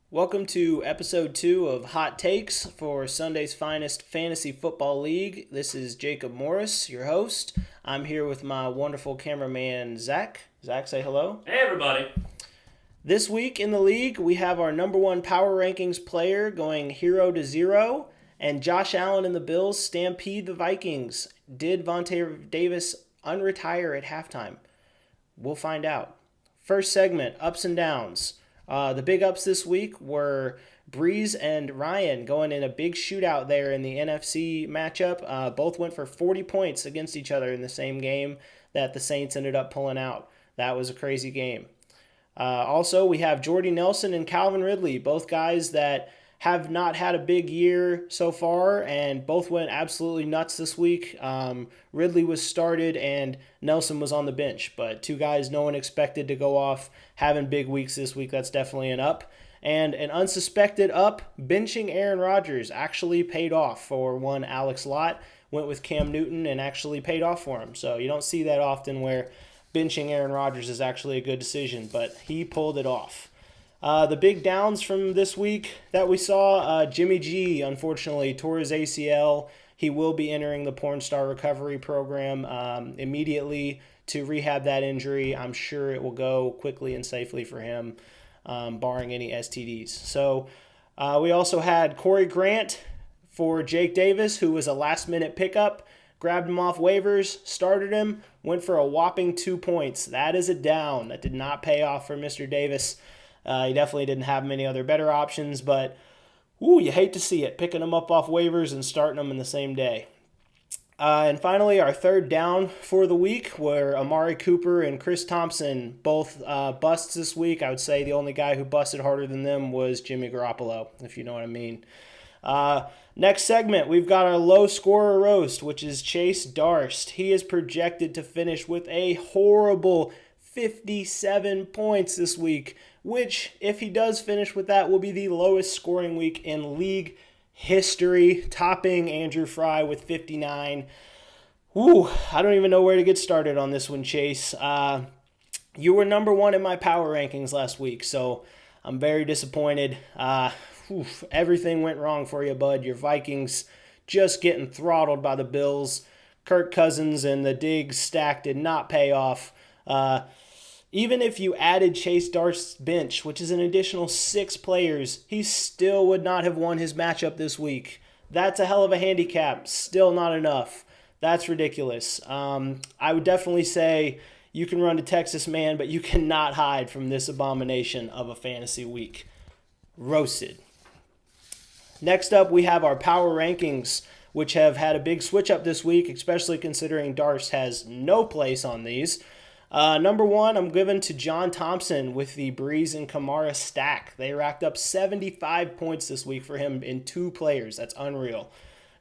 Welcome to episode 2 of Hot Takes for Sunday's Finest Fantasy Football League. This is Jacob Morris, your host. I'm here with my wonderful cameraman, Zach. Zach, say hello. Hey, everybody. This week in the league, we have our number one power rankings player going 0 to 0, and Josh Allen and the Bills stampede the Vikings. Did Vontae Davis unretire at halftime? We'll find out. First segment, ups and downs. The big ups this week were Breeze and Ryan going in a big shootout there in the NFC matchup. Both went for 40 points against each other in the same game that the Saints ended up pulling out. That was a crazy game. Also, we have Jordy Nelson and Calvin Ridley, both guys that have not had a big year so far, and both went absolutely nuts this week. Ridley was started and Nelson was on the bench, but two guys no one expected to go off having big weeks this week. That's definitely an up. And an unsuspected up, benching Aaron Rodgers actually paid off for one. Alex Lott went with Cam Newton and actually paid off for him. So you don't see that often where benching Aaron Rodgers is actually a good decision, but he pulled it off. The big downs from this week that we saw, Jimmy G, unfortunately, tore his ACL. He will be entering the Porn Star Recovery Program immediately to rehab that injury. I'm sure it will go quickly and safely for him, barring any STDs. So we also had Corey Grant for Jake Davis, who was a last-minute pickup. Grabbed him off waivers, started him, went for a whopping 2 points. That is a down. That did not pay off for Mr. Davis. He definitely didn't have many other better options, but you hate to see it, picking them up off waivers and starting them in the same day. And finally, our third down for the week were Amari Cooper and Chris Thompson, both busts this week. I would say the only guy who busted harder than them was Jimmy Garoppolo, if you know what I mean. Next segment, we've got our low scorer roast, which is Chase Darst. He is projected to finish with a horrible 57 points this week, which, if he does finish with that, will be the lowest scoring week in league history, topping Andrew Fry with 59. I don't even know where to get started on this one, Chase. You were number one in my power rankings last week, so I'm very disappointed. Everything went wrong for you, bud. Your Vikings just getting throttled by the Bills. Kirk Cousins and the Diggs stack did not pay off. Even if you added Chase Darst's bench, which is an additional 6 players, he still would not have won his matchup this week. That's a hell of a handicap. Still not enough. That's ridiculous. I would definitely say you can run to Texas, man, but you cannot hide from this abomination of a fantasy week. Roasted. Next up, we have our power rankings, which have had a big switch up this week, especially considering Darst has no place on these. Number one, I'm giving to John Thompson with the Breeze and Kamara stack. They racked up 75 points this week for him in 2 players. That's unreal.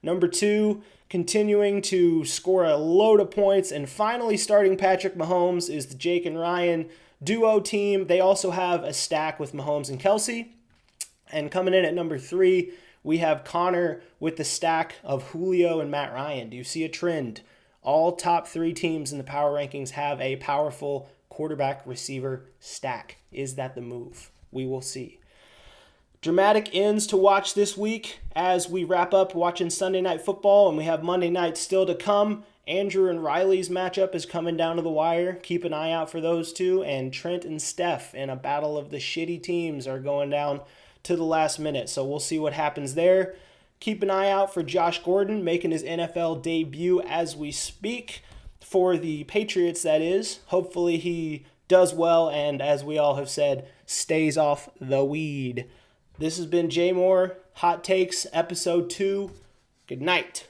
Number two, continuing to score a load of points and finally starting Patrick Mahomes is the Jake and Ryan duo team. They also have a stack with Mahomes and Kelsey. And coming in at number 3, we have Connor with the stack of Julio and Matt Ryan. Do you see a trend? All top 3 teams in the power rankings have a powerful quarterback receiver stack. Is that the move? We will see. Dramatic ends to watch this week as we wrap up watching Sunday Night Football, and we have Monday night still to come. Andrew and Riley's matchup is coming down to the wire. Keep an eye out for those two. And Trent and Steph in a battle of the shitty teams are going down to the last minute. So we'll see what happens there. Keep an eye out for Josh Gordon making his NFL debut as we speak for the Patriots, that is. Hopefully he does well and, as we all have said, stays off the weed. This has been Jay Moore, Hot Takes, Episode 2. Good night.